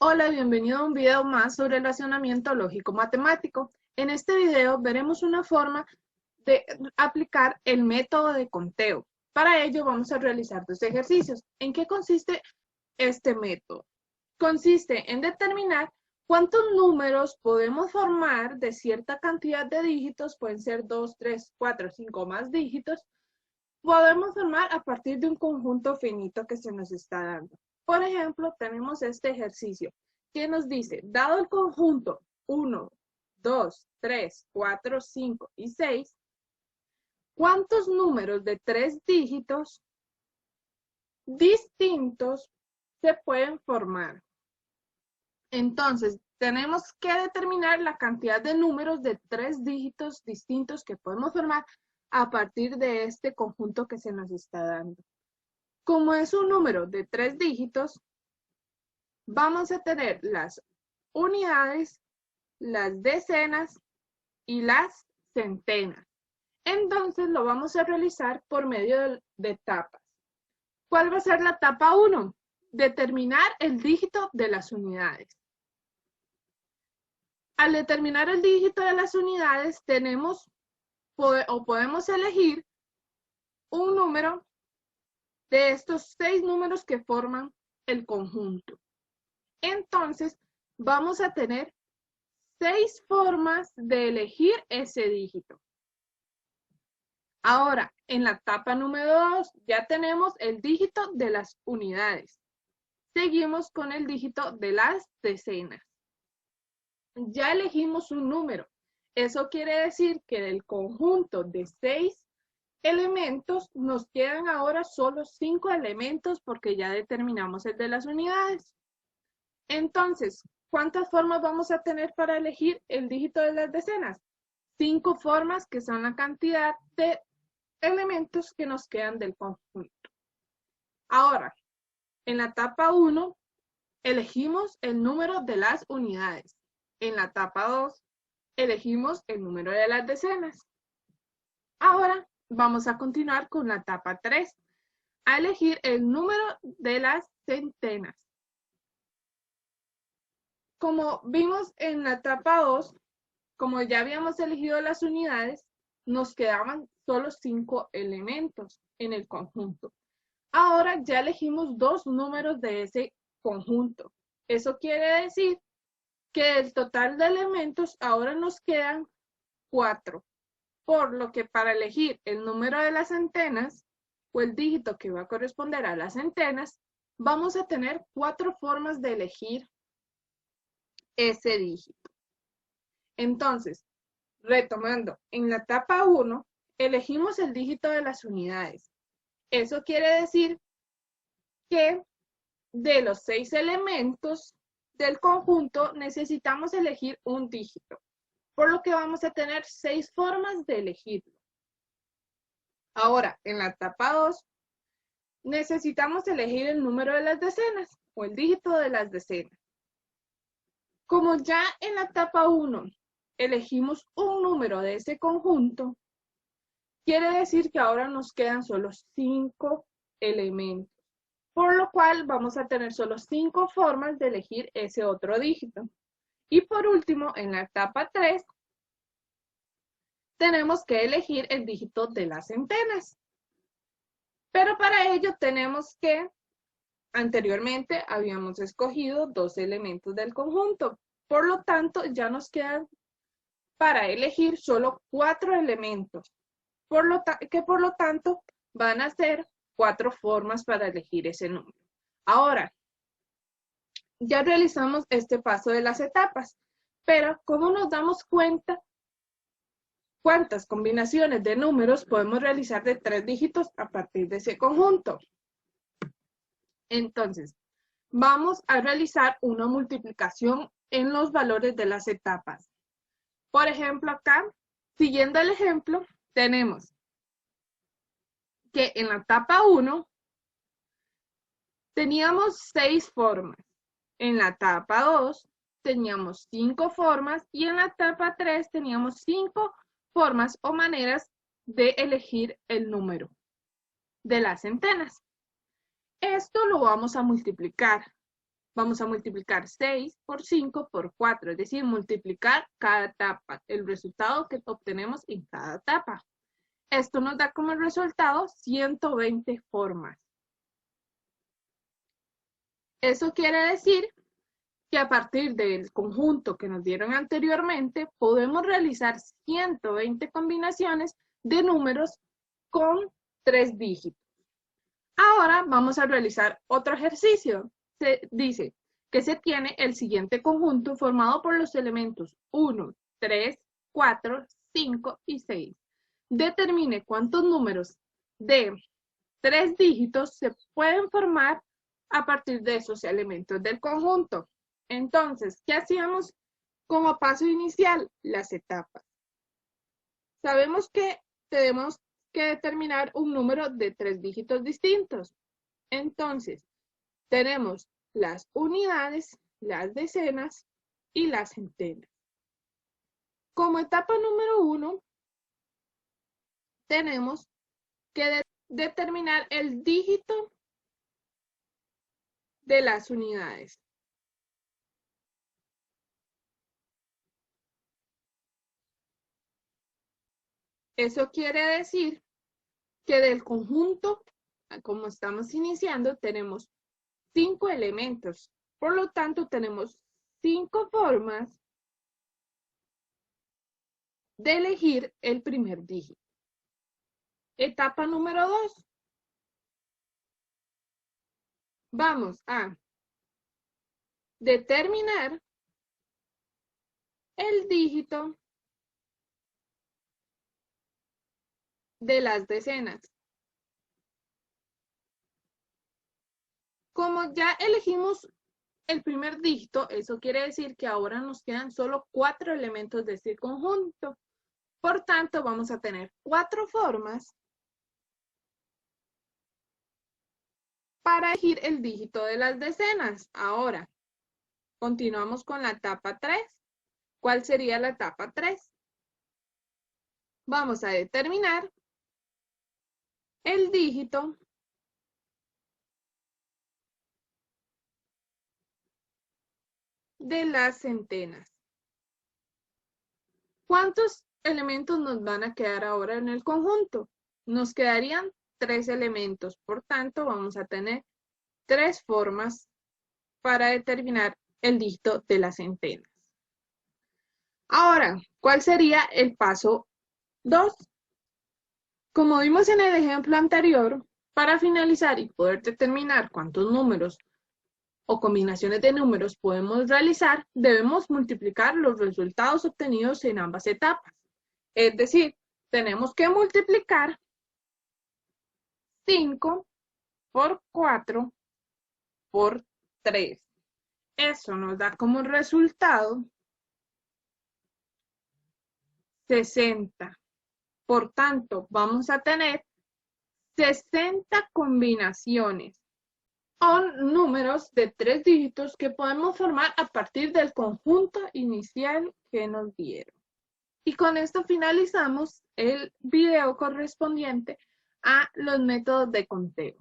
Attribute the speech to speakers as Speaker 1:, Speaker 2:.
Speaker 1: Hola, bienvenido a un video más sobre el racionamiento lógico-matemático. En este video veremos una forma de aplicar el método de conteo. Para ello vamos a realizar dos ejercicios. ¿En qué consiste este método? Consiste en determinar cuántos números podemos formar de cierta cantidad de dígitos, pueden ser 2, 3, 4, 5 más dígitos, podemos formar a partir de un conjunto finito que se nos está dando. Por ejemplo, tenemos este ejercicio que nos dice, dado el conjunto 1, 2, 3, 4, 5 y 6, ¿cuántos números de 3 dígitos distintos se pueden formar? Entonces, tenemos que determinar la cantidad de números de 3 dígitos distintos que podemos formar a partir de este conjunto que se nos está dando. Como es un número de 3 dígitos, vamos a tener las unidades, las decenas y las centenas. Entonces lo vamos a realizar por medio de etapas. ¿Cuál va a ser la etapa 1? Determinar el dígito de las unidades. Al determinar el dígito de las unidades, podemos elegir un número de estos 6 números que forman el conjunto. Entonces, vamos a tener 6 formas de elegir ese dígito. Ahora, en la etapa número 2, ya tenemos el dígito de las unidades. Seguimos con el dígito de las decenas. Ya elegimos un número. Eso quiere decir que del conjunto de 6 elementos, nos quedan ahora solo 5 elementos porque ya determinamos el de las unidades. Entonces, ¿cuántas formas vamos a tener para elegir el dígito de las decenas? 5 formas, que son la cantidad de elementos que nos quedan del conjunto. Ahora, en la etapa 1, elegimos el número de las unidades. En la etapa 2, elegimos el número de las decenas. Ahora, vamos a continuar con la etapa 3, a elegir el número de las centenas. Como vimos en la etapa 2, como ya habíamos elegido las unidades, nos quedaban solo 5 elementos en el conjunto. Ahora ya elegimos 2 números de ese conjunto. Eso quiere decir que del total de elementos ahora nos quedan 4. Por lo que para elegir el número de las centenas, o el dígito que va a corresponder a las centenas, vamos a tener 4 formas de elegir ese dígito. Entonces, retomando, en la etapa 1, elegimos el dígito de las unidades. Eso quiere decir que de los 6 elementos del conjunto necesitamos elegir un dígito, por lo que vamos a tener 6 formas de elegirlo. Ahora, en la etapa 2, necesitamos elegir el número de las decenas, o el dígito de las decenas. Como ya en la etapa 1 elegimos un número de ese conjunto, quiere decir que ahora nos quedan solo 5 elementos, por lo cual vamos a tener solo 5 formas de elegir ese otro dígito. Y por último, en la etapa 3, tenemos que elegir el dígito de las centenas. Pero para ello tenemos que, anteriormente habíamos escogido 2 elementos del conjunto, por lo tanto ya nos quedan para elegir solo 4 elementos, por lo tanto van a ser 4 formas para elegir ese número. Ahora, ya realizamos este paso de las etapas, pero ¿cómo nos damos cuenta cuántas combinaciones de números podemos realizar de 3 dígitos a partir de ese conjunto? Entonces, vamos a realizar una multiplicación en los valores de las etapas. Por ejemplo, acá, siguiendo el ejemplo, tenemos que en la etapa 1 teníamos 6 formas. En la etapa 2 teníamos 5 formas y en la etapa 3 teníamos 5 formas o maneras de elegir el número de las centenas. Esto lo vamos a multiplicar. vamos a multiplicar 6 por 5 por 4, es decir, multiplicar cada etapa, el resultado que obtenemos en cada etapa. Esto nos da como resultado 120 formas. Eso quiere decir que a partir del conjunto que nos dieron anteriormente, podemos realizar 120 combinaciones de números con 3 dígitos. Ahora vamos a realizar otro ejercicio. Se dice que se tiene el siguiente conjunto formado por los elementos 1, 3, 4, 5 y 6. Determine cuántos números de 3 dígitos se pueden formar a partir de esos elementos del conjunto. Entonces, ¿qué hacíamos como paso inicial? Las etapas. Sabemos que tenemos que determinar un número de 3 dígitos distintos. Entonces, tenemos las unidades, las decenas y las centenas. Como etapa número 1, tenemos que determinar el dígito de las unidades. Eso quiere decir que del conjunto, como estamos iniciando, tenemos 5 elementos. Por lo tanto, tenemos 5 formas de elegir el primer dígito. Etapa número 2. Vamos a determinar el dígito de las decenas. Como ya elegimos el primer dígito, eso quiere decir que ahora nos quedan solo 4 elementos de este conjunto. Por tanto, vamos a tener 4 formas para elegir el dígito de las decenas. Ahora, continuamos con la etapa 3. ¿Cuál sería la etapa 3? Vamos a determinar el dígito de las centenas. ¿Cuántos elementos nos van a quedar ahora en el conjunto? Nos quedarían 3 elementos, por tanto vamos a tener 3 formas para determinar el dígito de las centenas. Ahora, ¿cuál sería el paso 2? Como vimos en el ejemplo anterior, para finalizar y poder determinar cuántos números o combinaciones de números podemos realizar, debemos multiplicar los resultados obtenidos en ambas etapas. Es decir, tenemos que multiplicar 5 por 4 por 3. Eso nos da como resultado 60. Por tanto, vamos a tener 60 combinaciones o números de 3 dígitos que podemos formar a partir del conjunto inicial que nos dieron. Y con esto finalizamos el video correspondiente a los métodos de conteo.